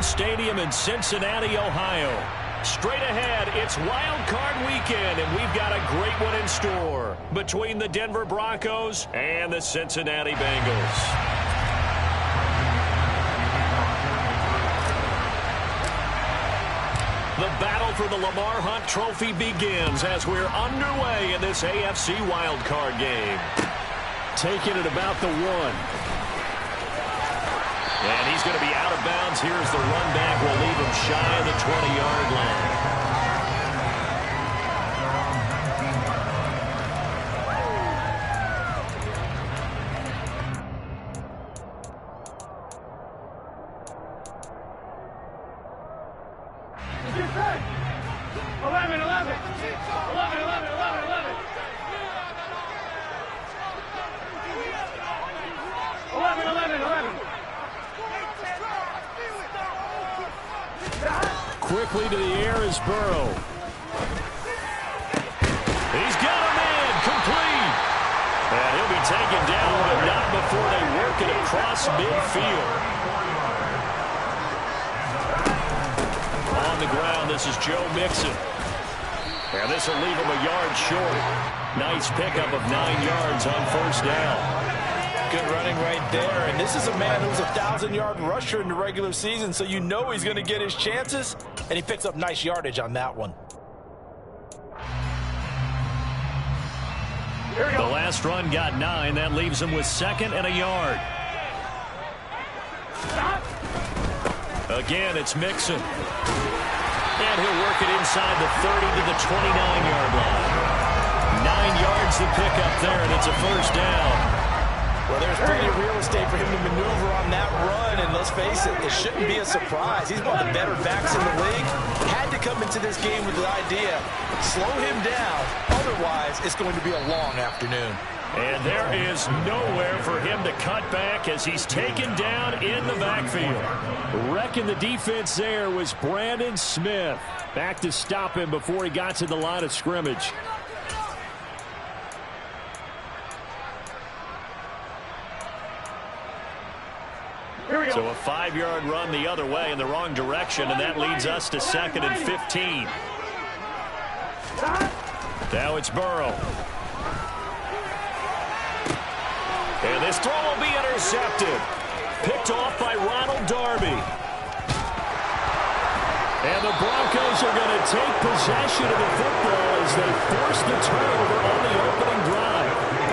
Brown Stadium in Cincinnati, Ohio. Straight ahead, it's Wildcard weekend, and we've got a great one in store between the Denver Broncos and the Cincinnati Bengals. The battle for the Lamar Hunt Trophy begins as we're underway in this AFC Wildcard game. Taking it about the 1. And he's going to be out of bounds. Here's the run back. Will leave him shy of the 20-yard line. Quickly to the air is Burrow. He's got a man complete. And he'll be taken down, but not before they work it across midfield. On the ground, this is Joe Mixon. And this will leave him a yard short. Nice pickup of 9 yards on first down. Good running right there, and this is a man who's a 1,000-yard rusher in the regular season, so you know he's going to get his chances, and he picks up nice yardage on that one. The last run got 9. That leaves him with 2nd and a yard. Again, it's Mixon. And he'll work it inside the 30 to the 29-yard line. 9 yards to pick up there, and it's a first down. Well, there's plenty of real estate for him to maneuver on that run, and let's face it, it shouldn't be a surprise. He's one of the better backs in the league. Had to come into this game with the idea, slow him down, otherwise it's going to be a long afternoon. And there is nowhere for him to cut back as he's taken down in the backfield. Wrecking the defense there was Brandon Smith. Back to stop him before he got to the line of scrimmage. So a 5-yard run the other way in the wrong direction, and that leads us to 2nd and 15. Now it's Burrow. And this throw will be intercepted. Picked off by Ronald Darby. And the Broncos are going to take possession of the football as they force the turnover on the opening drive.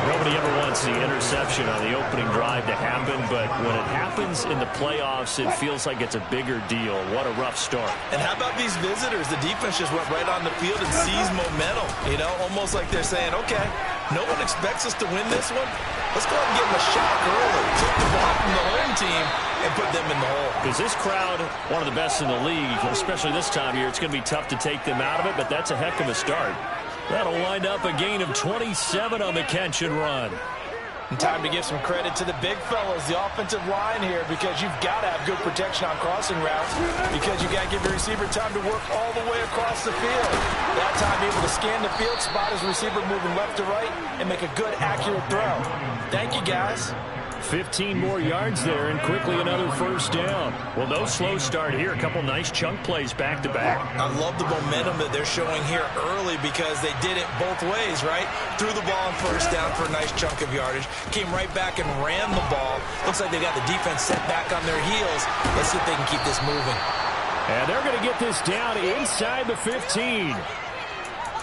Nobody ever wants the interception on the opening drive to happen, but when it happens in the playoffs, it feels like it's a bigger deal. What a rough start. And how about these visitors? The defense just went right on the field and seized momentum. You know, almost like they're saying, okay, no one expects us to win this one. Let's go ahead and give them a shock early. Took the ball from the home team and put them in the hole. Because this crowd, one of the best in the league, especially this time of year, it's going to be tough to take them out of it, but that's a heck of a start. That'll wind up a gain of 27 on the catch and run. And time to give some credit to the big fellas, the offensive line here, because you've got to have good protection on crossing routes, because you got to give your receiver time to work all the way across the field. That time able to scan the field, spot his receiver moving left to right, and make a good, accurate throw. Thank you, guys. 15 more yards there, and quickly another first down. Well, no slow start here. A couple nice chunk plays back-to-back. I love the momentum that they're showing here early because they did it both ways, right? Threw the ball on first down for a nice chunk of yardage. Came right back and ran the ball. Looks like they got the defense set back on their heels. Let's see if they can keep this moving. And they're going to get this down inside the 15.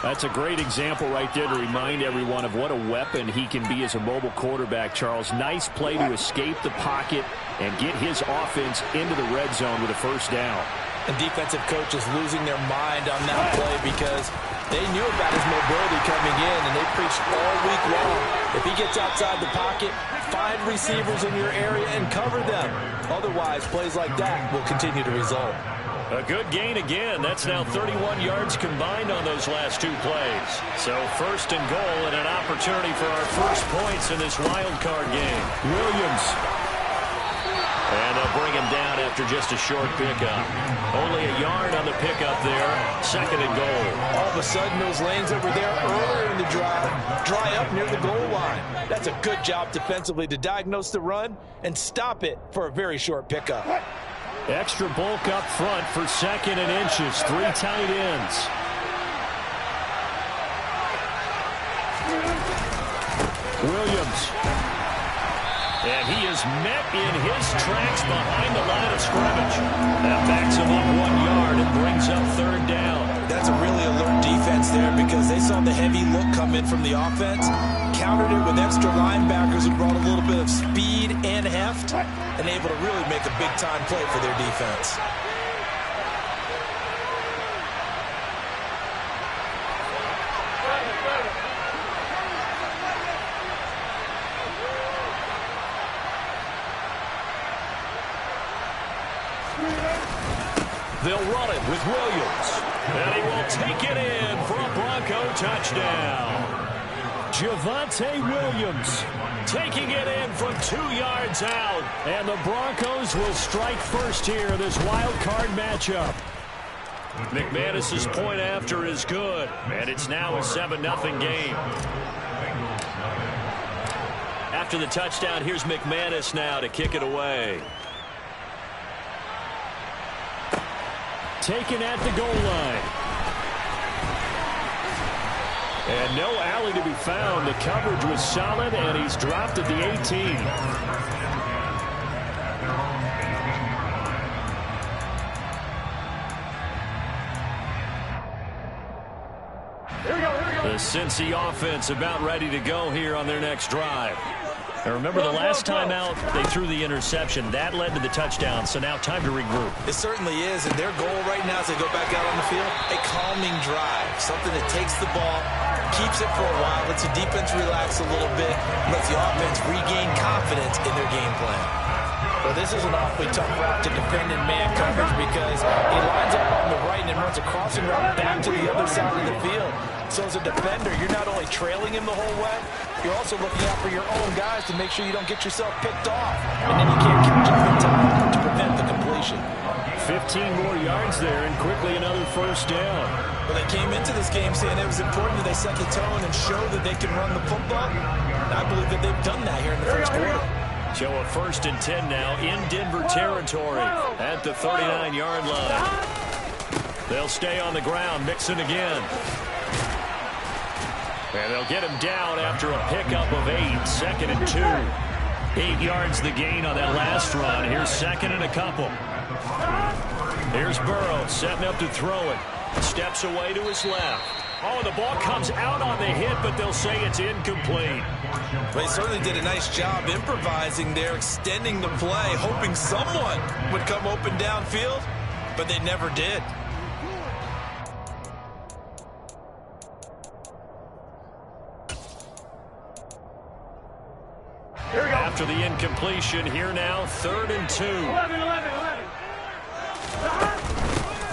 That's a great example right there to remind everyone of what a weapon he can be as a mobile quarterback, Charles. Nice play to escape the pocket and get his offense into the red zone with a first down. And defensive coaches losing their mind on that play because they knew about his mobility coming in, and they preached all week long. If he gets outside the pocket, find receivers in your area and cover them. Otherwise, plays like that will continue to result. A good gain again. That's now 31 yards combined on those last 2 plays. So first and goal and an opportunity for our first points in this wild card game. Williams. And they'll bring him down after just a short pickup. Only a yard on the pickup there. 2nd and goal. All of a sudden, those lanes that were there earlier in the drive dry up near the goal line. That's a good job defensively to diagnose the run and stop it for a very short pickup. Extra bulk up front for 2nd and inches. 3 tight ends. Williams. And he is met in his tracks behind the line of scrimmage. That backs him up 1 yard and brings up 3rd down. That's a really alert defense there because they saw the heavy look come in from the offense, countered it with extra linebackers who brought a little bit of speed and heft, and able to really make a big-time play for their defense. They'll run it with Williams. And he will take it in for a Bronco touchdown. Javonte Williams taking it in from 2 yards out. And the Broncos will strike first here in this wild card matchup. McManus's point after is good. And it's now a 7-0 game. After the touchdown, here's McManus now to kick it away. Taken at the goal line. And no alley to be found. The coverage was solid, and he's dropped at the 18. The Cincy offense about ready to go here on their next drive. And remember, the last time out, they threw the interception. That led to the touchdown, so now time to regroup. It certainly is, and their goal right now as they go back out on the field, a calming drive, something that takes the ball, keeps it for a while, lets the defense relax a little bit, lets the offense regain confidence in their game plan. Well, this is an awfully tough route to defend in man coverage because he lines up on the right and then runs a crossing route back to the other side of the field. So as a defender, you're not only trailing him the whole way, you're also looking out for your own guys to make sure you don't get yourself picked off. And then you can't catch him in time to prevent the completion. 15 more yards there and quickly another first down. Well, they came into this game saying it was important that they set the tone and show that they can run the football. And I believe that they've done that here in the first quarter. So a 1st and 10 now in Denver territory at the 39-yard line. They'll stay on the ground, Mixon again. And they'll get him down after a pickup of 8. 2nd and 2. 8 yards the gain on that last run. Here's 2nd and a couple. Here's Burrow setting up to throw it. Steps away to his left. Oh, the ball comes out on the hit, but they'll say it's incomplete. Well, he certainly did a nice job improvising there, extending the play, hoping someone would come open downfield, but they never did. After the incompletion, here now, 3rd and 2. 11.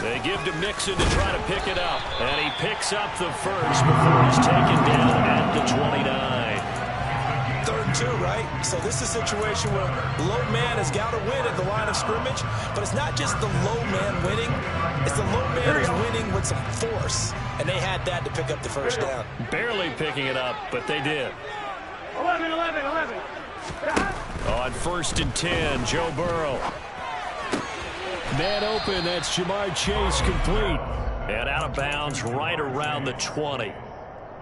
They give to Mixon to try to pick it up. And he picks up the first before he's taken down at the 29. 3rd and 2, right? So this is a situation where low man has got to win at the line of scrimmage. But it's not just the low man winning. It's the low man who's winning with some force. And they had that to pick up the first down. Barely picking it up, but they did. 11. On 1st and 10, Joe Burrow. Man open, that's Jamar Chase complete. And out of bounds right around the 20.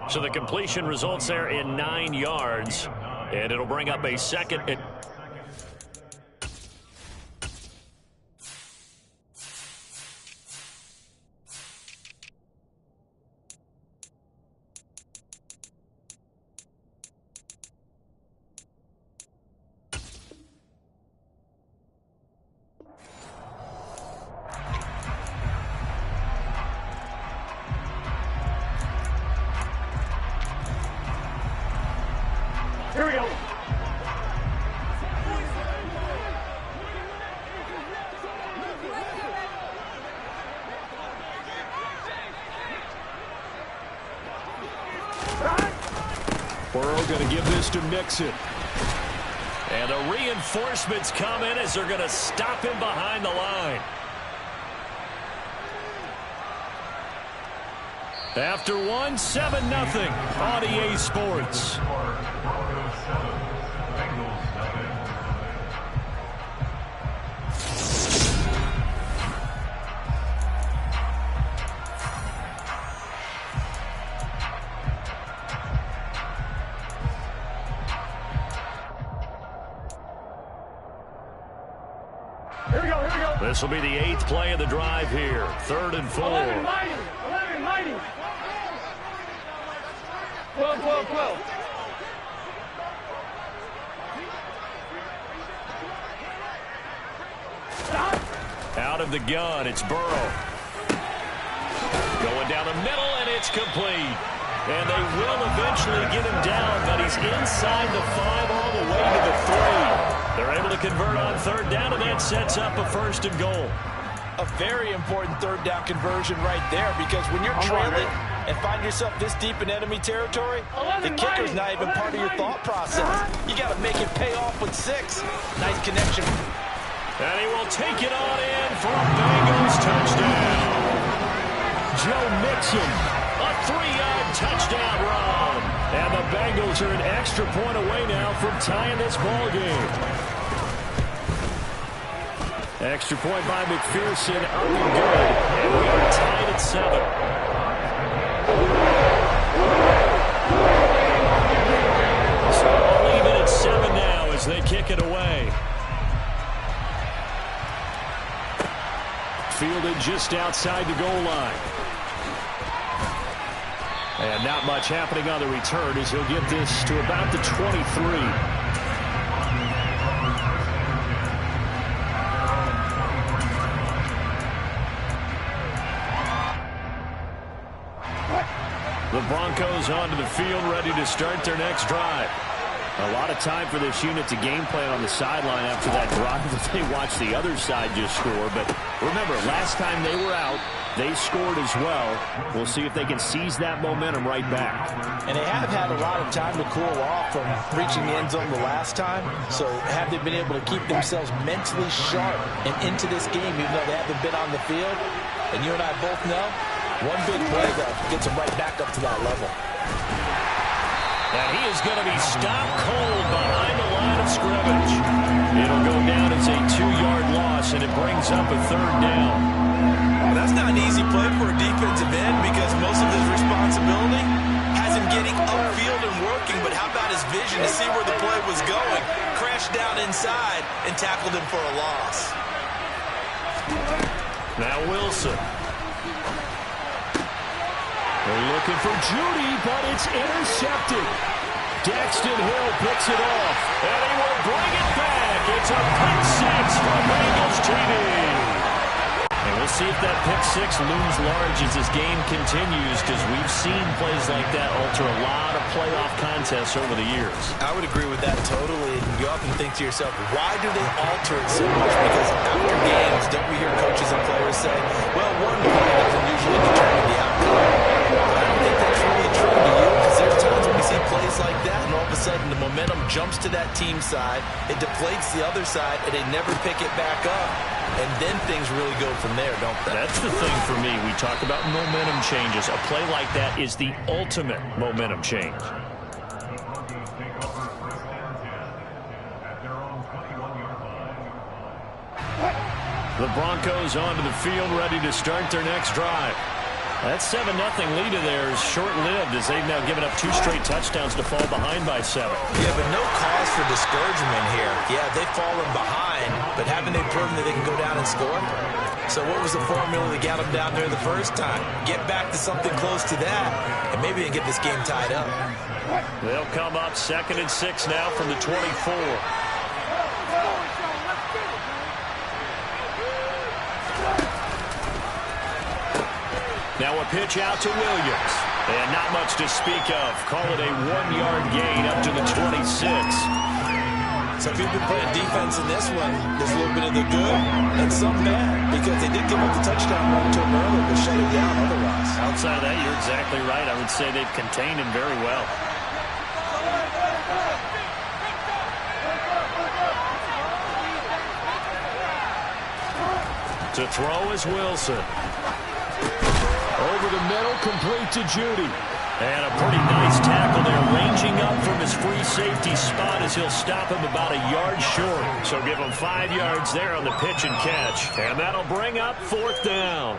So the completion results there in 9 yards. And it'll bring up a 2nd and... Here we go. Burrow going to give this to Mixon. And the reinforcements come in as they're going to stop him behind the line. After one, 7-0 on EA Sports. Broncos 7, Bengals 7. This will be the 8th play of the drive here. 3rd and 4. 11 mighty. 11 mighty. 12, 12, 12. Stop. Out of the gun, it's Burrow. Going down the middle, and it's complete. And they will eventually get him down, but he's inside the 5 all the way to the 3. They're able to convert on 3rd down, and that sets up a 1st and goal. A very important 3rd down conversion right there, because when you're trailing and find yourself this deep in enemy territory, the kicker's not even part of your thought process. You got to make it pay off with 6. Nice connection. And he will take it on in for a Bengals touchdown. Joe Mixon, a 3-yard touchdown run. And the Bengals are an extra point away now from tying this ball game. Extra point by McPherson, up and good. And we are tied at 7. So I'll leave it at 7 now as they kick it away. Fielded just outside the goal line. And not much happening on the return as he'll get this to about the 23. The Broncos onto the field, ready to start their next drive. A lot of time for this unit to game plan on the sideline after that drive that they watched the other side just score. But remember, last time they were out, they scored as well. We'll see if they can seize that momentum right back. And they have had a lot of time to cool off from reaching the end zone the last time. So have they been able to keep themselves mentally sharp and into this game, even though they haven't been on the field? And you and I both know, one big play that gets them right back up to that level. And he is going to be stopped cold behind the line of scrimmage. It'll go down as a 2-yard loss, and it brings up a 3rd down. Well, that's not an easy play for a defensive end because most of his responsibility has him getting upfield and working, but how about his vision to see where the play was going, crashed down inside, and tackled him for a loss. Now Wilson. They're looking for Judy, but it's intercepted. Daxton Hill picks it off, and he will bring it back. It's a pick 6 for Bengals TV. And we'll see if that pick 6 looms large as this game continues, because we've seen plays like that alter a lot of playoff contests over the years. I would agree with that totally. You often think to yourself, why do they alter it so much? Because after games, don't we hear coaches and players say, well, one play doesn't usually determine the outcome. I don't think that's really true to you, because there's times when we see plays like that, and all of a sudden the momentum jumps to that team side, it deflates the other side, and they never pick it back up. And then things really go from there, don't they? That's the thing for me. We talk about momentum changes. A play like that is the ultimate momentum change. The Broncos onto the field, ready to start their next drive. That 7-0 lead of theirs short-lived as they've now given up 2 straight touchdowns to fall behind by 7. Yeah, but no cause for discouragement here. Yeah, they've fallen behind, but haven't they proven that they can go down and score? So what was the formula that got them down there the first time? Get back to something close to that, and maybe they can get this game tied up. They'll come up 2nd and 6 now from the 24. Now a pitch out to Williams. And not much to speak of. Call it a 1-yard gain up to the 26. So if you've been playing defense in this one, there's a little bit of the good and some bad, because they did give up the touchdown run to him earlier, but shut it down otherwise. Outside of that, you're exactly right. I would say they've contained him very well. To throw is Wilson. Over the middle, complete to Judy. And a pretty nice tackle there, ranging up from his free safety spot as he'll stop him about a yard short. So give him 5 yards there on the pitch and catch. And that'll bring up 4th down.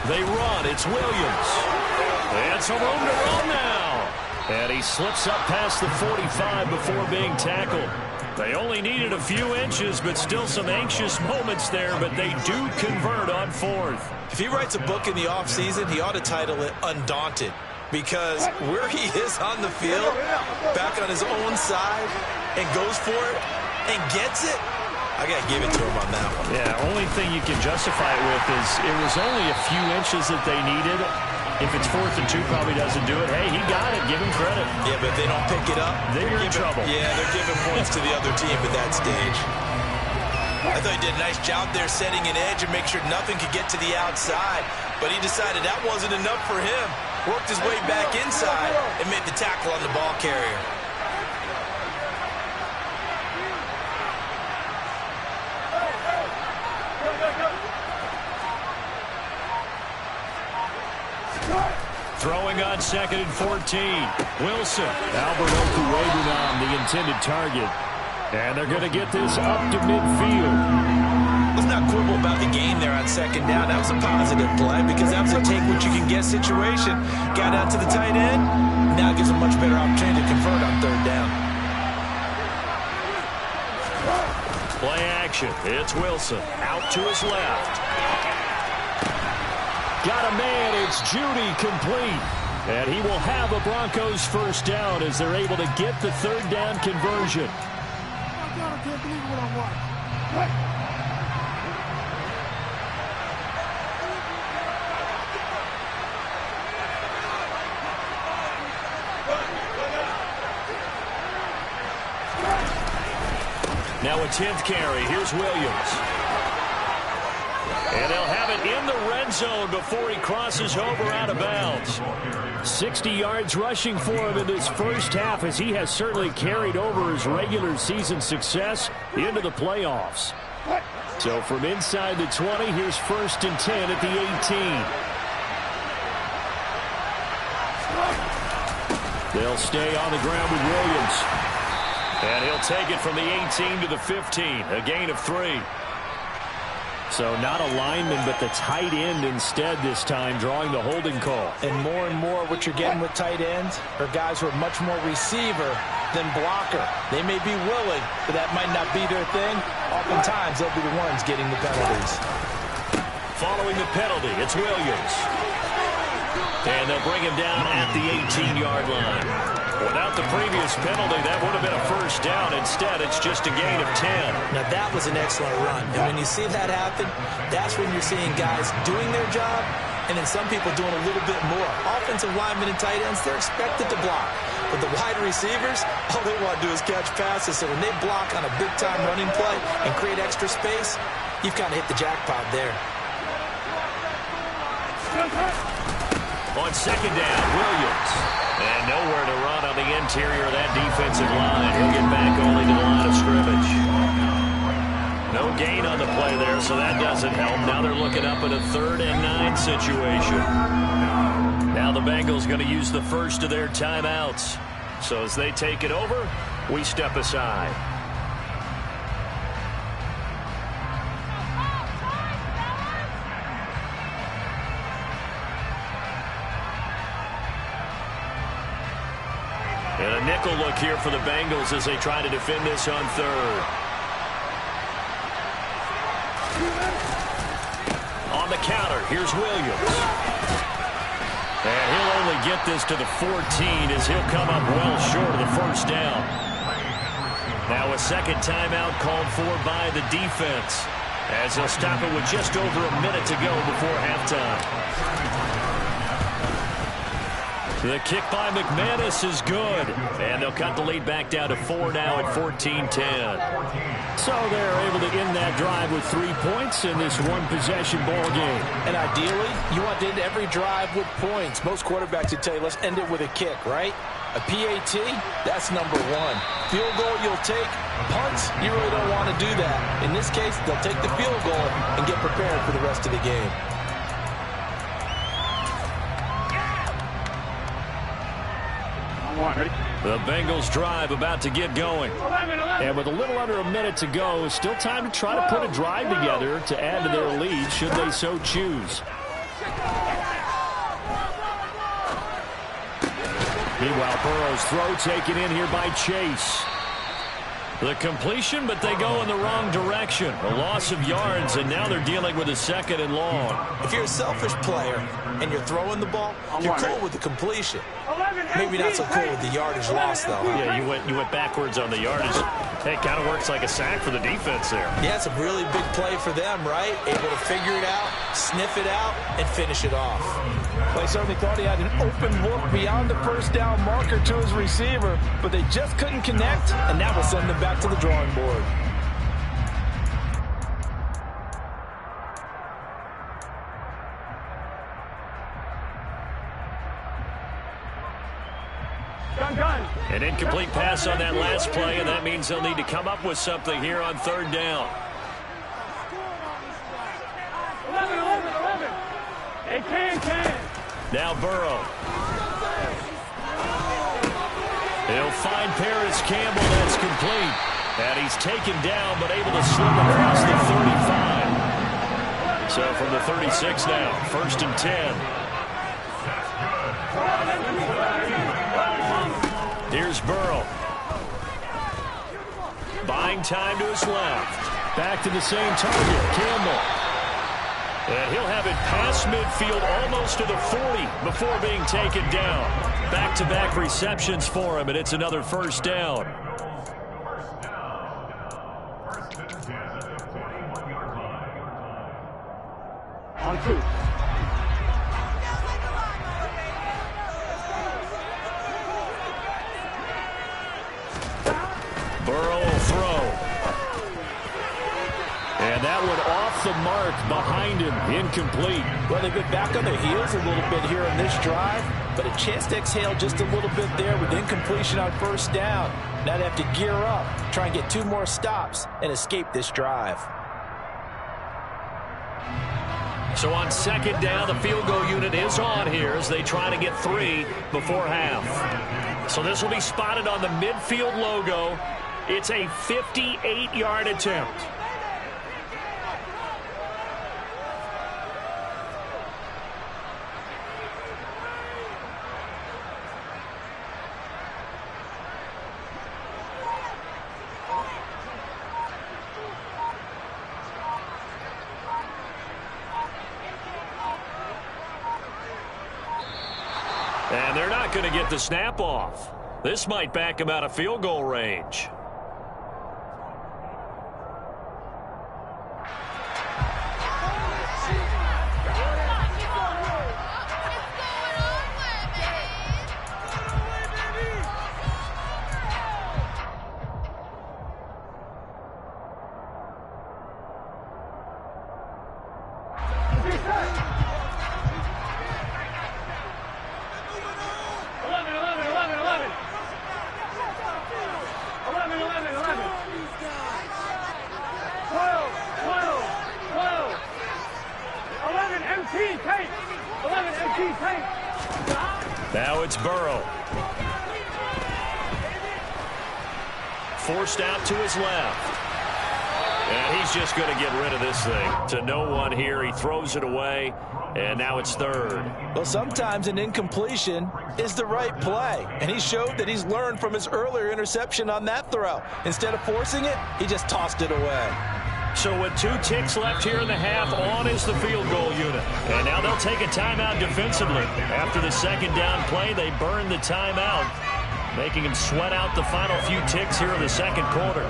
They run. It's Williams. And some room to run now. And he slips up past the 45 before being tackled. They only needed a few inches, but still some anxious moments there, but they do convert on fourth. If he writes a book in the offseason, he ought to title it Undaunted, because where he is on the field, back on his own side, and goes for it and gets it, I got to give it to him on that one. Yeah, only thing you can justify it with is it was only a few inches that they needed. If it's 4th and 2, probably doesn't do it. Hey, he got it. Give him credit. Yeah, but if they don't pick it up, then you're in trouble. Yeah, they're giving points to the other team at that stage. I thought he did a nice job there setting an edge and make sure nothing could get to the outside. But he decided that wasn't enough for him. Worked his way back inside and made the tackle on the ball carrier. Throwing on 2nd and 14. Wilson. Albert Okuwebunam, the intended target. And they're going to get this up to midfield. Let's not quibble about the gain there on 2nd down. That was a positive play because that was a take-what-you-can-get situation. Got out to the tight end. Now gives a much better opportunity to convert on 3rd down. Play action. It's Wilson. Out to his left. Got a man. It's Judy complete. And he will have a Broncos first down as they're able to get the 3rd down conversion. I can't believe what I'm watching. Now a 10th carry. Here's Williams. And they'll have it in the red zone before he crosses over out of bounds. 60 yards rushing for him in this first half, as he has certainly carried over his regular season success into the playoffs. So from inside the 20, here's 1st and 10 at the 18. They'll stay on the ground with Williams. And he'll take it from the 18 to the 15, a gain of 3. So not a lineman, but the tight end instead this time, drawing the holding call. And more what you're getting with tight ends are guys who are much more receiver than blocker. They may be willing, but that might not be their thing. Oftentimes, they'll be the ones getting the penalties. Following the penalty, it's Williams. And they'll bring him down at the 18-yard line. Without the previous penalty, that would have been a first down. Instead, it's just a gain of 10. Now, that was an excellent run. And when you see that happen, that's when you're seeing guys doing their job and then some people doing a little bit more. Offensive linemen and tight ends, they're expected to block. But the wide receivers, all they want to do is catch passes. So when they block on a big-time running play and create extra space, you've kind of hit the jackpot there. On 2nd down, Williams. And nowhere to run on the interior of that defensive line. He'll get back only to the line of scrimmage. No gain on the play there, so that doesn't help. Now they're looking up at a 3rd and 9 situation. Now the Bengals going to use the first of their timeouts. So as they take it over, we step aside. And a nickel look here for the Bengals as they try to defend this on 3rd. On the counter, here's Williams. And he'll only get this to the 14 as he'll come up well short of the first down. Now a 2nd timeout called for by the defense as they'll stop it with just over a minute to go before halftime. The kick by McManus is good. And they'll cut the lead back down to 4 now at 14-10. So they're able to end that drive with 3 points in this one-possession ball game. And ideally, you want to end every drive with points. Most quarterbacks would tell you, let's end it with a kick, right? A PAT, that's number 1. Field goal you'll take. Punts, you really don't want to do that. In this case, they'll take the field goal and get prepared for the rest of the game. The Bengals drive about to get going. And with a little under a minute to go, still time to try to put a drive together to add to their lead should they so choose. Meanwhile, Burrow's throw taken in here by Chase. The completion, but they go in the wrong direction. A loss of yards, and now they're dealing with a 2nd and long. If you're a selfish player and you're throwing the ball, you're cool with the completion. Maybe not so cool with the yardage loss, though. Yeah, you went backwards on the yardage. Hey, it kind of works like a sack for the defense there. Yeah, it's a really big play for them, right? Able to figure it out, sniff it out, and finish it off. They certainly thought he had an open look beyond the first down marker to his receiver, but they just couldn't connect, and that will send them back to the drawing board. An incomplete pass on that last play, and that means they'll need to come up with something here on 3rd down. 11. They can. Now Burrow. He'll find Paris Campbell. That's complete. And he's taken down, but able to slip across the 35. So from the 36 now, 1st and 10. Here's Burrow. Buying time to his left. Back to the same target, Campbell. And he'll have it past midfield, almost to the 40 before being taken down. Back-to-back receptions for him, and it's another 1st down. On 2. Burrow will throw. And that one off the mark behind him. Incomplete. Well, they've been back on their heels a little bit here in this drive, but a chance to exhale just a little bit there with incompletion on 1st down. Now they have to gear up, try and get 2 more stops, and escape this drive. So on 2nd down, the field goal unit is on here as they try to get 3 before half. So this will be spotted on the midfield logo. It's a 58-yard attempt. And they're not going to get the snap off. This might back him out of field goal range. Now it's Burrow. Forced out to his left. And he's just going to get rid of this thing. To no one here. He throws it away. And now it's 3rd. Well, sometimes an incompletion is the right play. And he showed that he's learned from his earlier interception on that throw. Instead of forcing it, he just tossed it away. So with 2 ticks left here in the half, on is the field goal unit. And now they'll take a timeout defensively. After the 2nd down play, they burn the timeout, making him sweat out the final few ticks here in the 2nd quarter.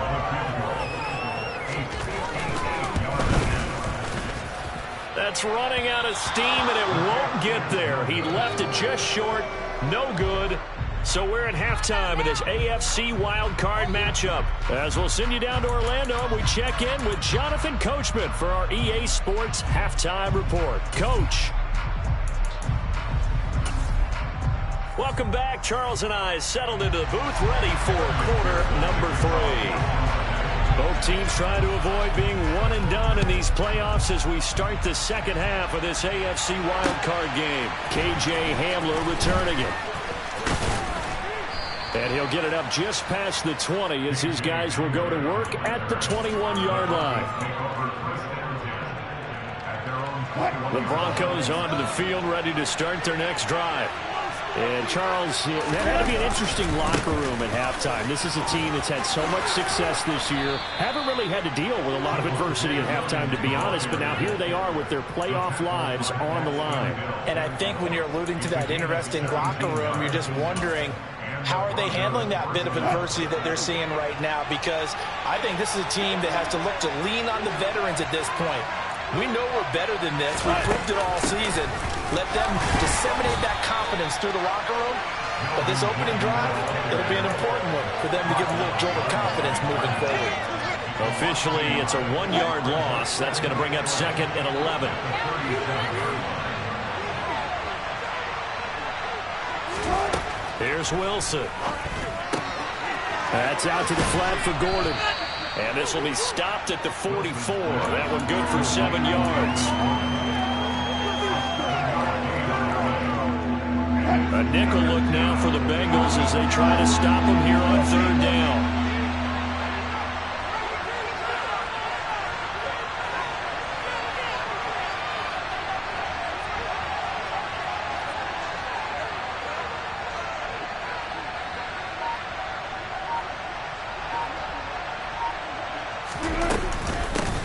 That's running out of steam, and it won't get there. He left it just short. No good. So we're at halftime in this AFC Wildcard matchup. As we'll send you down to Orlando, we check in with Jonathan Coachman for our EA Sports Halftime Report. Coach. Welcome back. Charles and I settled into the booth, ready for quarter number 3. Both teams trying to avoid being one and done in these playoffs as we start the 2nd half of this AFC Wildcard game. KJ Hamler returning it. And he'll get it up just past the 20 as his guys will go to work at the 21-yard line. The Broncos onto the field, ready to start their next drive. And, Charles, that had to be an interesting locker room at halftime. This is a team that's had so much success this year. Haven't really had to deal with a lot of adversity at halftime, to be honest. But now here they are with their playoff lives on the line. And I think when you're alluding to that interesting locker room, you're just wondering, how are they handling that bit of adversity that they're seeing right now? Because I think this is a team that has to look to lean on the veterans at this point. We know we're better than this. We proved it all season. Let them disseminate that confidence through the locker room. But this opening drive, it'll be an important one for them to give a little jolt of confidence moving forward. Officially, it's a 1-yard loss. That's going to bring up 2nd and 11. Here's Wilson. That's out to the flat for Gordon. And this will be stopped at the 44. That one good for 7 yards. A nickel look now for the Bengals as they try to stop him here on 3rd down.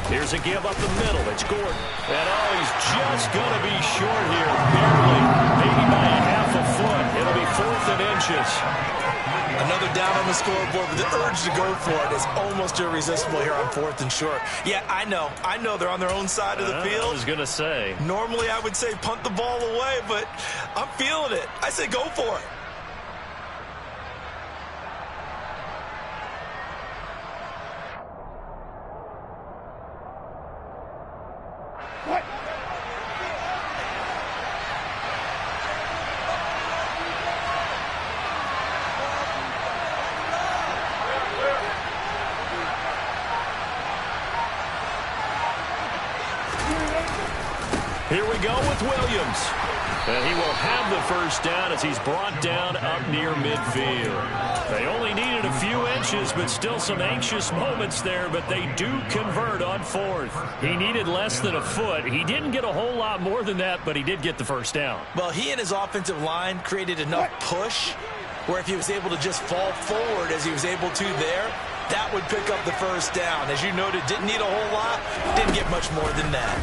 Here's a give up the middle. It's Gordon. And he's just going to be short here. Barely. Maybe by a half a foot. It'll be 4th and inches. Another down on the scoreboard, but the urge to go for it is almost irresistible here on 4th and short. Yeah, I know they're on their own side of the field. I was going to say. Normally I would say punt the ball away, but I'm feeling it. I say go for it. Here we go with Williams. And he will have the 1st down as he's brought down up near midfield. They only needed a few inches, but still some anxious moments there, but they do convert on 4th. He needed less than a foot. He didn't get a whole lot more than that, but he did get the 1st down. Well, he and his offensive line created enough push where if he was able to just fall forward as he was able to there, that would pick up the 1st down. As you noted, didn't need a whole lot, didn't get much more than that.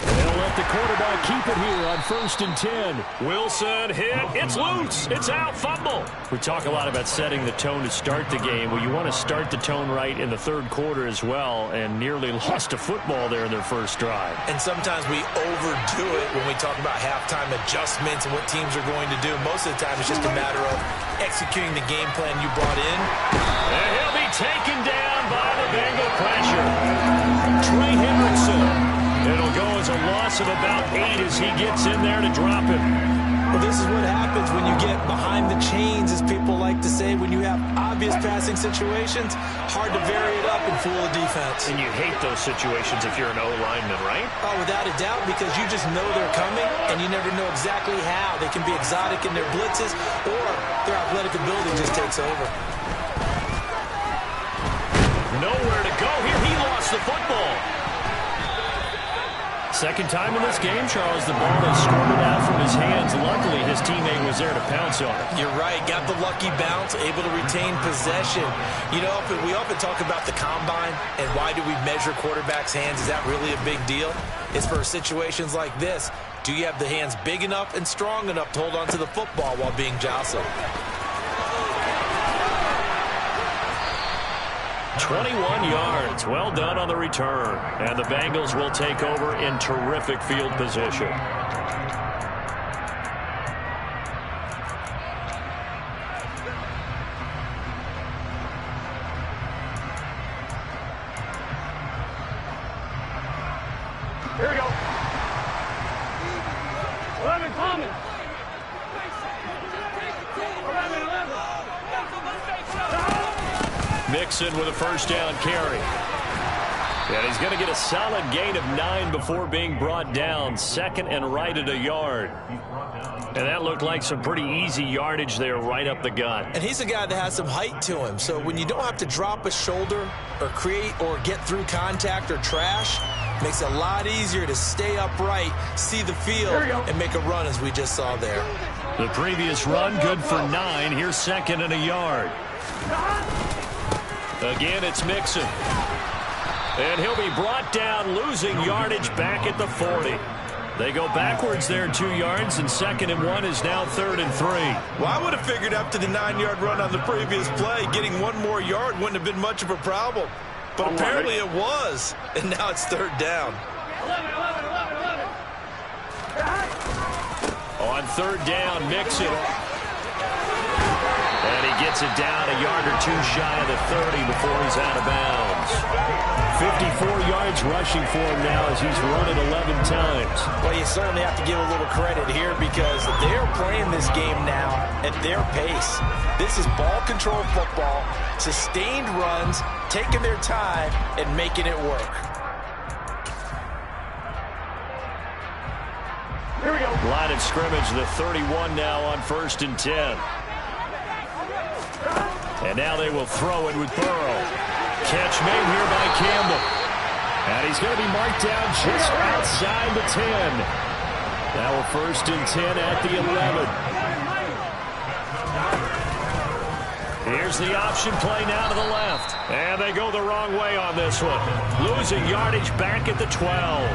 They'll let the quarterback keep it here on 1st and 10. Wilson hit. It's loose. It's out. Fumble. We talk a lot about setting the tone to start the game. Well, you want to start the tone right in the 3rd quarter as well, and nearly lost a football there in their 1st drive. And sometimes we overdo it when we talk about halftime adjustments and what teams are going to do. Most of the time, it's just a matter of executing the game plan you brought in. And he'll be taken down by the Bengal pressure. Trey Hendrickson. It'll go as a loss of about 8 as he gets in there to drop him. Well, this is what happens when you get behind the chains, as people like to say. When you have obvious passing situations, hard to vary it up and fool a defense. And you hate those situations if you're an O-lineman, right? Oh, without a doubt, because you just know they're coming, and you never know exactly how. They can be exotic in their blitzes, or their athletic ability just takes over. Nowhere to go here. He lost the football. 2nd time in this game, Charles, the ball has squirted out from his hands. Luckily, his teammate was there to pounce on it. You're right. Got the lucky bounce, able to retain possession. You know, we often talk about the combine and why do we measure quarterbacks' hands. Is that really a big deal? It's for situations like this. Do you have the hands big enough and strong enough to hold on to the football while being jostled? 21 yards. Well done on the return. And the Bengals will take over in terrific field position. Here we go. 11 coming. 11. Mixon with a 1st down carry. And he's going to get a solid gain of 9 before being brought down. 2nd and right at a yard. And that looked like some pretty easy yardage there right up the gut. And he's a guy that has some height to him. So when you don't have to drop a shoulder or create or get through contact or trash, Makes it a lot easier to stay upright, see the field, and make a run as we just saw there. The previous run, good for 9. Here's second and a yard. Again, it's Mixon. And he'll be brought down, losing yardage back at the 40. They go backwards there 2 yards, and second and 1 is now 3rd and 3. Well, I would have figured after the 9-yard run on the previous play, getting 1 more yard wouldn't have been much of a problem. But apparently it was, and now it's 3rd down. 11. On 3rd down, Mixon. And he gets it down a yard or 2 shy of the 30 before he's out of bounds. 54 yards rushing for him now as he's run it 11 times. Well, you certainly have to give a little credit here because they're playing this game now at their pace. This is ball control football, sustained runs, taking their time and making it work. Here we go. Line of scrimmage, the 31 now on 1st and 10. And now they will throw it with Burrow. Catch made here by Campbell. And he's going to be marked down just outside the 10. Now a 1st and 10 at the 11. Here's the option play now to the left. And they go the wrong way on this one. Losing yardage back at the 12.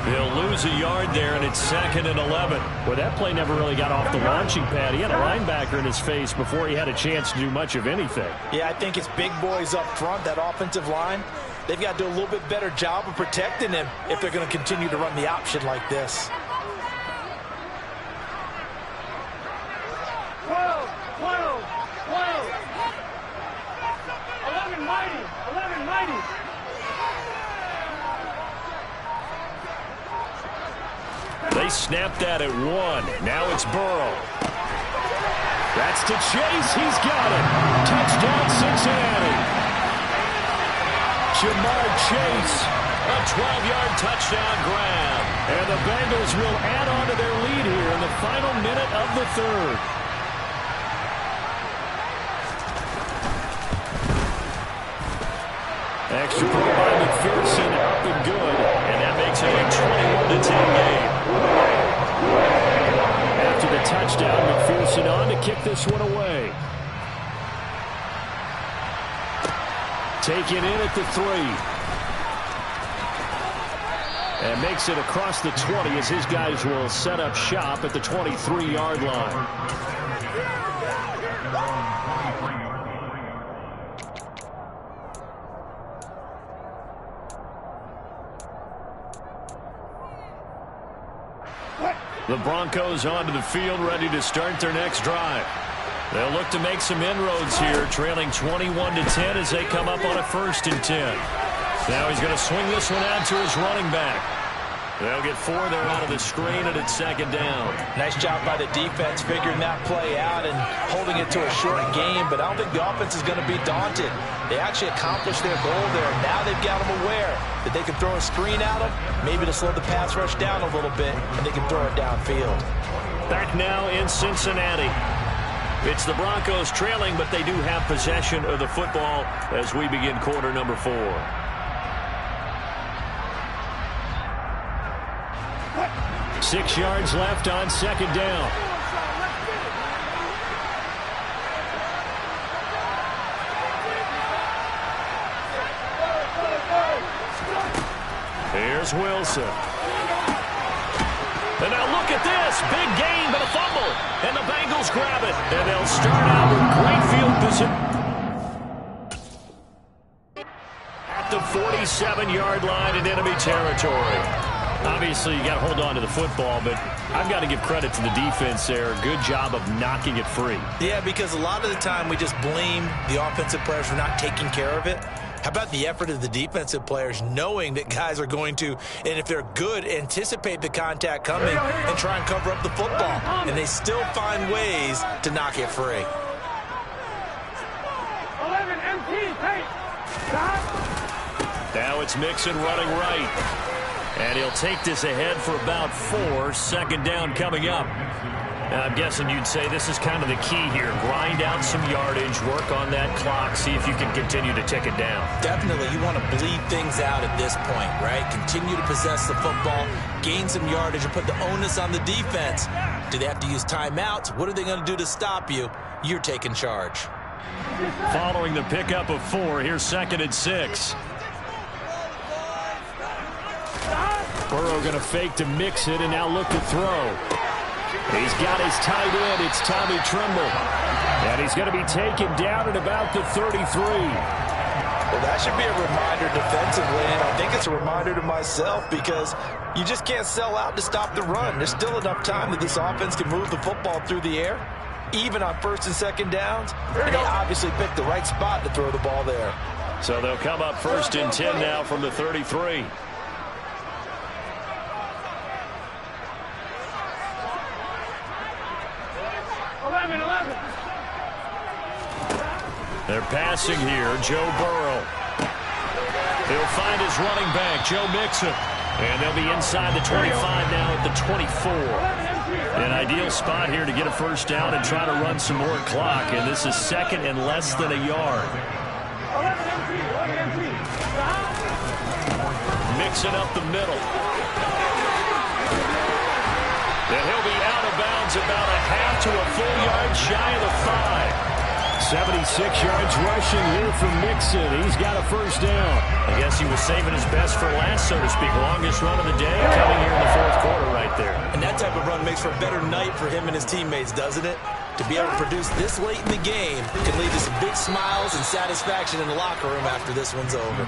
They'll lose a yard there, and it's 2nd and 11. Well, that play never really got off the launching pad. He had a linebacker in his face before he had a chance to do much of anything. Yeah, I think it's big boys up front, that offensive line. They've got to do a little bit better job of protecting him if they're going to continue to run the option like this. 12. 11 mighty. 11 mighty. They snapped that at 1. Now it's Burrow. That's to Chase. He's got it. Touchdown, Cincinnati. Jamar Chase, a 12-yard touchdown grab. And the Bengals will add on to their lead here in the final minute of the 3rd. Extra point by McPherson, up and good. And that makes it a 21-10 game. After the touchdown, McPherson on to kick this one away. Taken in at the 3. And makes it across the 20 as his guys will set up shop at the 23-yard line. The Broncos onto the field, ready to start their next drive. They'll look to make some inroads here, trailing 21-10 as they come up on a 1st and 10. Now he's going to swing this one out to his running back. They'll get 4 there out of the screen, and it's 2nd down. Nice job by the defense figuring that play out and holding it to a short game, but I don't think the offense is going to be daunted. They actually accomplished their goal there. Now they've got them aware that they can throw a screen at them, maybe to slow the pass rush down a little bit, and they can throw it downfield. Back now in Cincinnati. It's the Broncos trailing, but they do have possession of the football as we begin quarter number 4. Six yards left on 2nd down. Here's Wilson. And now look at this. Big gain, but a fumble. And the Bengals grab it. And they'll start out with great field position. At the 47-yard line in enemy territory. Obviously, you got to hold on to the football, but I've got to give credit to the defense there. Good job of knocking it free. Yeah, because a lot of the time we just blame the offensive players for not taking care of it. How about the effort of the defensive players knowing that guys are going to, and if they're good, anticipate the contact coming and try and cover up the football. And they still find ways to knock it free. 11 MT, hey! Now it's Mixon running right. And he'll take this ahead for about 4. 2nd down coming up. I'm guessing you'd say this is kind of the key here. Grind out some yardage, work on that clock, see if you can continue to tick it down. Definitely, you want to bleed things out at this point, right? Continue to possess the football, gain some yardage, and put the onus on the defense. Do they have to use timeouts? What are they going to do to stop you? You're taking charge. Following the pickup of 4, here's 2nd and 6. Burrow going to fake to mix it and now look to throw. He's got his tight end. It's Tommy Tremble. And he's going to be taken down at about the 33. Well, that should be a reminder defensively, and I think it's a reminder to myself because you just can't sell out to stop the run. There's still enough time that this offense can move the football through the air, even on 1st and 2nd downs. And they obviously picked the right spot to throw the ball there. So they'll come up 1st and 10 now from the 33. They're passing here. Joe Burrow. He'll find his running back, Joe Mixon. And they'll be inside the 25 now at the 24. An ideal spot here to get a 1st down and try to run some more clock. And this is 2nd and less than a yard. Mixon up the middle. And he'll be out of bounds about a half to a full yard shy of the 5. 76 yards rushing here from Mixon. He's got a 1st down. I guess he was saving his best for last, so to speak. Longest run of the day coming here in the 4th quarter right there. And that type of run makes for a better night for him and his teammates, doesn't it? To be able to produce this late in the game can lead to some big smiles and satisfaction in the locker room after this one's over.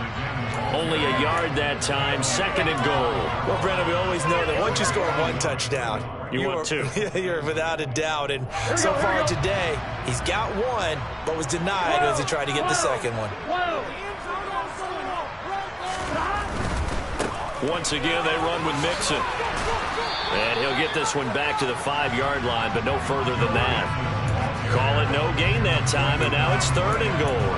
Only a yard that time, 2nd and goal. Well, Brennan, we always know that once you score 1 touchdown, you want 2. You're without a doubt. And so far today, he's got 1, but was denied as he tried to get the 2nd one. Once again, they run with Mixon. And he'll get this one back to the 5-yard line, but no further than that. Call it no gain that time, and now it's 3rd and goal.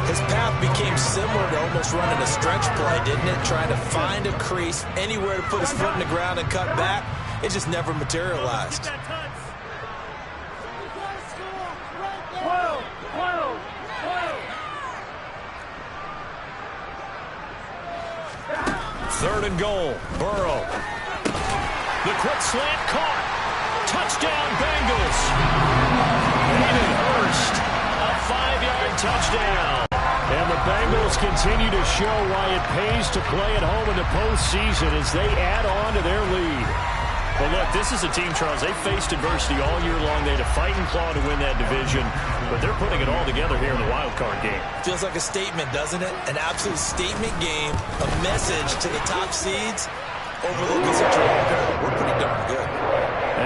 His path became similar to almost running a stretch play, didn't it? Trying to find a crease, anywhere to put his foot in the ground and cut back. It just never materialized. Third and goal. Burrow. The quick slant caught. Touchdown, Bengals. Hayden Hurst. A 5-yard touchdown. And the Bengals continue to show why it pays to play at home in the postseason as they add on to their lead. Well, look, this is a team, Charles, they faced adversity all year long. They had to fight and claw to win that division, but they're putting it all together here in the wildcard game. Feels like a statement, doesn't it? An absolute statement game, a message to the top seeds. Overlooking such a long haul. We're pretty darn good.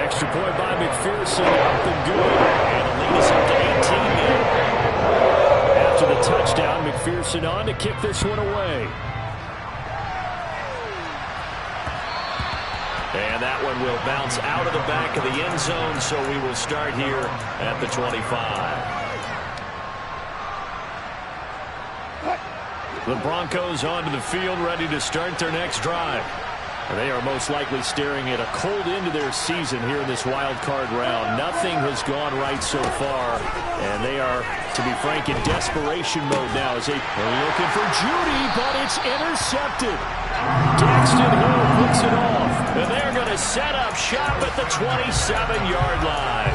Extra point by McPherson, up and good. And the lead is up to 18 now. After the touchdown, McPherson on to kick this one away. And that one will bounce out of the back of the end zone, so we will start here at the 25. The Broncos onto the field, ready to start their next drive. They are most likely staring at a cold end to their season here in this wild card round. Nothing has gone right so far, and they are, to be frank, in desperation mode now as they're looking for Judy, but it's intercepted. Daxton Hill puts it off, and they're going to set up shop at the 27-yard line.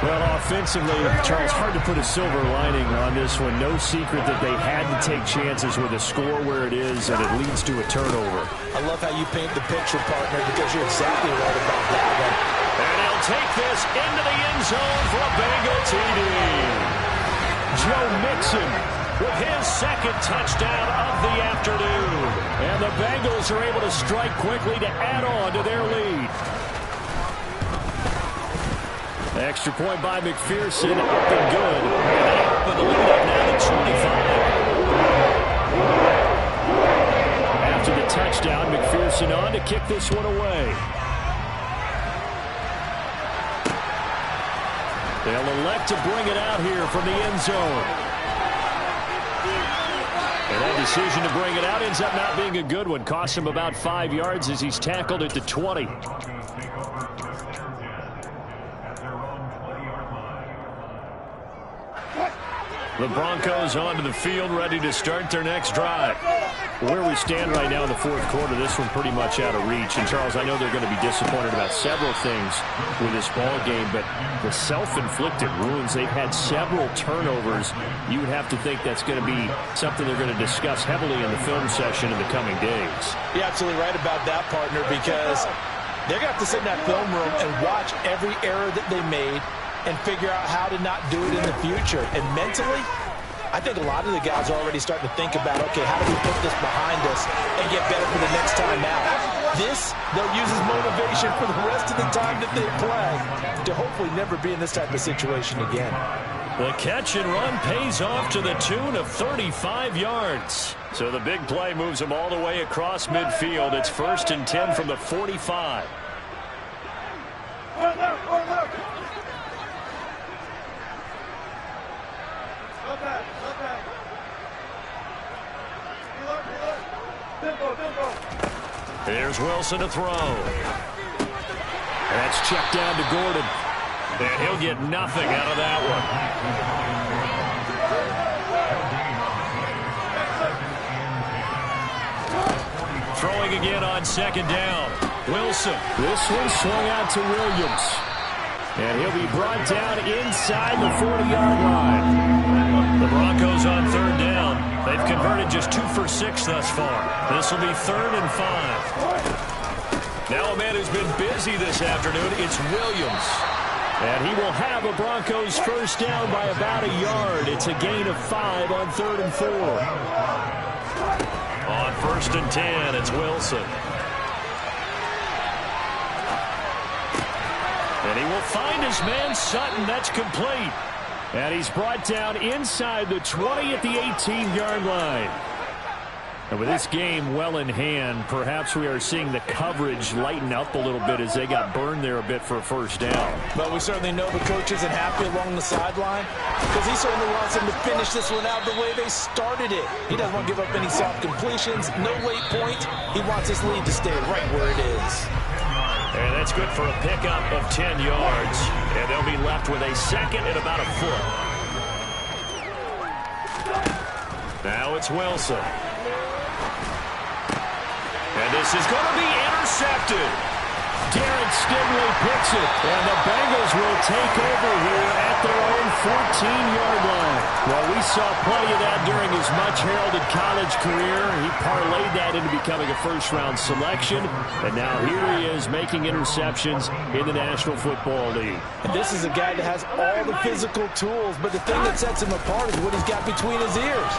Well, offensively, Charles, hard to put a silver lining on this one. No secret that they had to take chances with a score where it is, and it leads to a turnover. I love how you paint the picture, partner, because you're exactly right about that one. And he'll take this into the end zone for a Bengal TD. Joe Mixon with his 2nd touchdown of the afternoon. And the Bengals are able to strike quickly to add on to their lead. Extra point by McPherson, up and good. But the lead up now to 25. After the touchdown, McPherson on to kick this one away. They'll elect to bring it out here from the end zone. And that decision to bring it out ends up not being a good one. Costs him about 5 yards as he's tackled at the 20. The Broncos onto the field, ready to start their next drive. Where we stand right now in the fourth quarter, this one pretty much out of reach. And, Charles, I know they're going to be disappointed about several things with this ball game, but the self-inflicted wounds, they've had several turnovers. You would have to think that's going to be something they're going to discuss heavily in the film session in the coming days. You're absolutely right about that, partner, because they're going to have to sit in that film room and watch every error that they made and figure out how to not do it in the future. And mentally, I think a lot of the guys are already starting to think about, okay, how do we put this behind us and get better for the next time out? This, they'll use as motivation for the rest of the time that they play to hopefully never be in this type of situation again. The catch and run pays off to the tune of 35 yards. So the big play moves them all the way across midfield. It's 1st and 10 from the 45. Here's Wilson to throw. That's checked down to Gordon. And he'll get nothing out of that one. Throwing again on 2nd down. Wilson. This one swung out to Williams. And he'll be brought down inside the 40-yard line. The Broncos on 3rd down. They've converted just 2 for 6 thus far. This will be 3rd and 5. Now a man who's been busy this afternoon, it's Williams. And he will have a Broncos first down by about a yard. It's a gain of 5 on 3rd and 4. On 1st and 10, it's Wilson. And he will find his man Sutton. That's complete. And he's brought down inside the 20 at the 18-yard line. And with this game well in hand, perhaps we are seeing the coverage lighten up a little bit as they got burned there a bit for a first down. But we certainly know the coach isn't happy along the sideline because he certainly wants them to finish this one out the way they started it. He doesn't want to give up any soft completions, no late points. He wants his lead to stay right where it is. And that's good for a pickup of 10 yards. And they'll be left with a 2nd and about a foot. Now it's Wilson. And this is going to be intercepted. Derek Stingley picks it. And the Bengals will take over here at their own 14-yard line. Well, we saw plenty of that during his much-heralded college career. He parlayed that into becoming a first-round selection. And now here he is making interceptions in the National Football League. And this is a guy that has all the physical tools, but the thing that sets him apart is what he's got between his ears.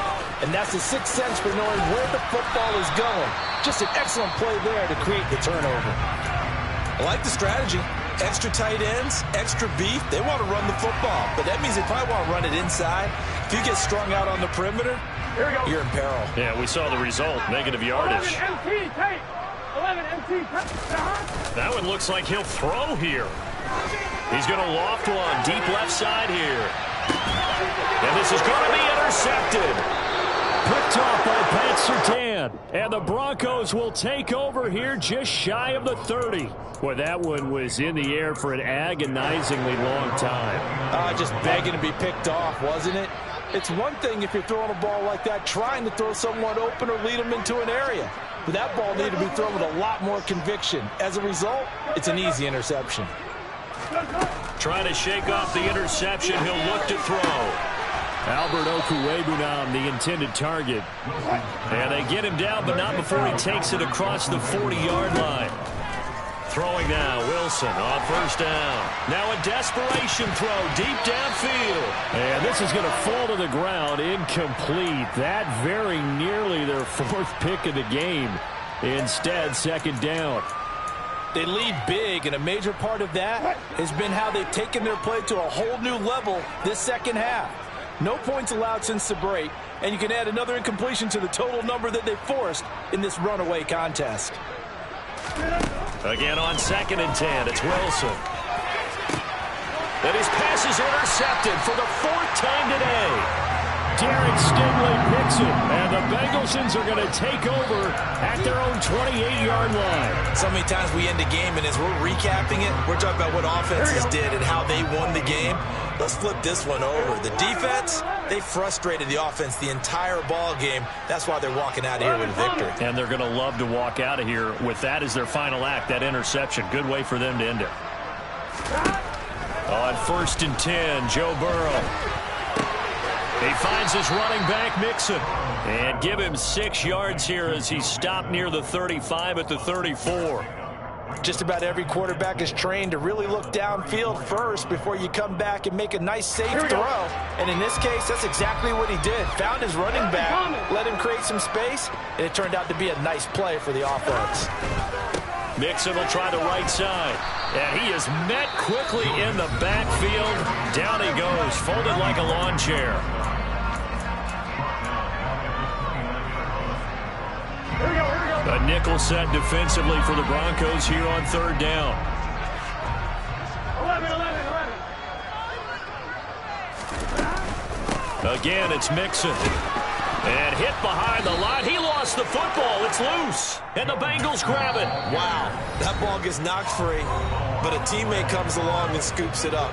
And that's the sixth sense for knowing where the football is going. Just an excellent play there to create the turnover. I like the strategy. Extra tight ends, extra beef. They want to run the football, but that means they probably want to run it inside. If you get strung out on the perimeter, you're in peril. Yeah, we saw the result, negative yardage. 11 MT, tape. 11 MT, that one looks like he'll throw here. He's going to loft one deep left side here. And this is going to be intercepted. Picked off by Pat Surtain. And the Broncos will take over here just shy of the 30. Boy, that one was in the air for an agonizingly long time. Just begging to be picked off, wasn't it? It's one thing if you're throwing a ball like that, trying to throw someone open or lead them into an area. But that ball needed to be thrown with a lot more conviction. As a result, it's an easy interception. Trying to shake off the interception. He'll look to throw. Albert Okwuegbunam, the intended target. And they get him down, but not before he takes it across the 40-yard line. Throwing now, Wilson on first down. Now a desperation throw deep downfield. And this is going to fall to the ground, incomplete. That very nearly their fourth pick of the game. Instead, second down. They lead big, and a major part of that has been how they've taken their play to a whole new level this second half. No points allowed since the break, and you can add another incompletion to the total number that they forced in this runaway contest. Again on 2nd and 10, it's Wilson. And his pass is intercepted for the 4th time today. Derek Stingley picks it, and the Bengalsons are going to take over at their own 28-yard line. So many times we end a game, and as we're recapping it, we're talking about what offenses did and how they won the game. Let's flip this one over. The defense, They frustrated the offense the entire ball game. That's why they're walking out of here with a victory. And they're going to love to walk out of here with that as their final act, that interception. Good way for them to end it. On 1st and 10, Joe Burrow. He finds his running back, Mixon. And give him 6 yards here as he's stopped near the 35 at the 34. Just about every quarterback is trained to really look downfield first before you come back and make a nice, safe throw. And in this case, that's exactly what he did. Found his running back, let him create some space, and it turned out to be a nice play for the offense. Mixon will try the right side. And he is met quickly in the backfield. Down he goes, folded like a lawn chair. A nickel set defensively for the Broncos here on 3rd down. 11. Again, it's Mixon. And hit behind the line. He lost the football. It's loose. And the Bengals grab it. Wow, that ball gets knocked free, but a teammate comes along and scoops it up.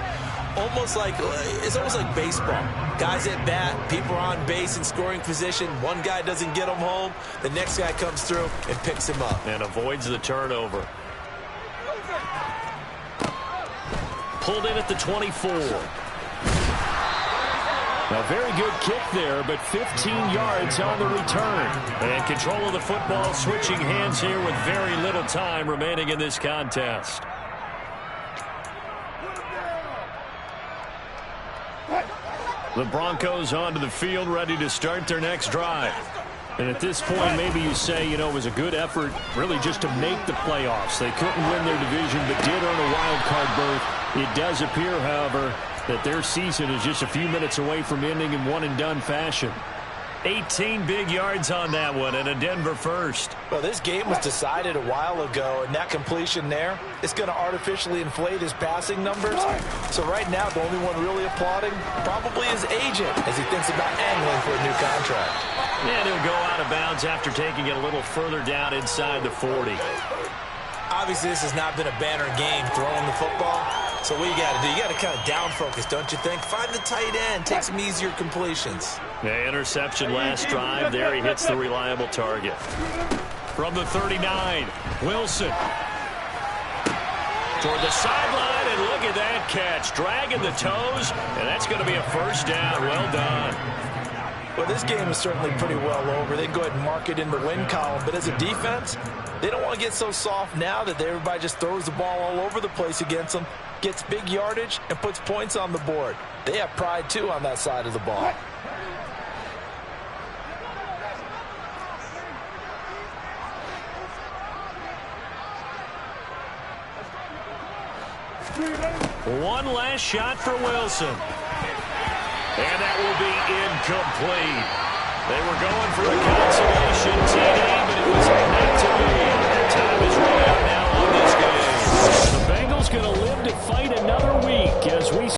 It's almost like baseball. Guys at bat, people are on base in scoring position. One guy doesn't get him home. The next guy comes through and picks him up. And avoids the turnover. Pulled in at the 24. A very good kick there, but 15 yards on the return. And control of the football switching hands here with very little time remaining in this contest. The Broncos onto the field, ready to start their next drive. And at this point, maybe you say, it was a good effort really just to make the playoffs. They couldn't win their division, but did earn a wild card berth. It does appear, however, that their season is just a few minutes away from ending in one-and-done fashion. 18 big yards on that one, and a Denver first. Well, this game was decided a while ago, and that completion there is going to artificially inflate his passing numbers. So right now, the only one really applauding probably his agent as he thinks about angling for a new contract. And he'll go out of bounds after taking it a little further down inside the 40. Obviously, this has not been a banner game throwing the football. So what you got to do, you got to kind of down focus, don't you think? Find the tight end, take some easier completions. The interception last drive. There he hits the reliable target. From the 39, Wilson. Toward the sideline, and look at that catch. Dragging the toes, and that's going to be a first down. Well done. Well, this game is certainly pretty well over. They can go ahead and mark it in the win column. But as a defense, they don't want to get so soft now that everybody just throws the ball all over the place against them, gets big yardage, and puts points on the board. They have pride, too, on that side of the ball. One last shot for Wilson. And that will be incomplete. They were going for a consolation TD, but it was not to be. Time is run out now on this game. The Bengals going to live to fight another week.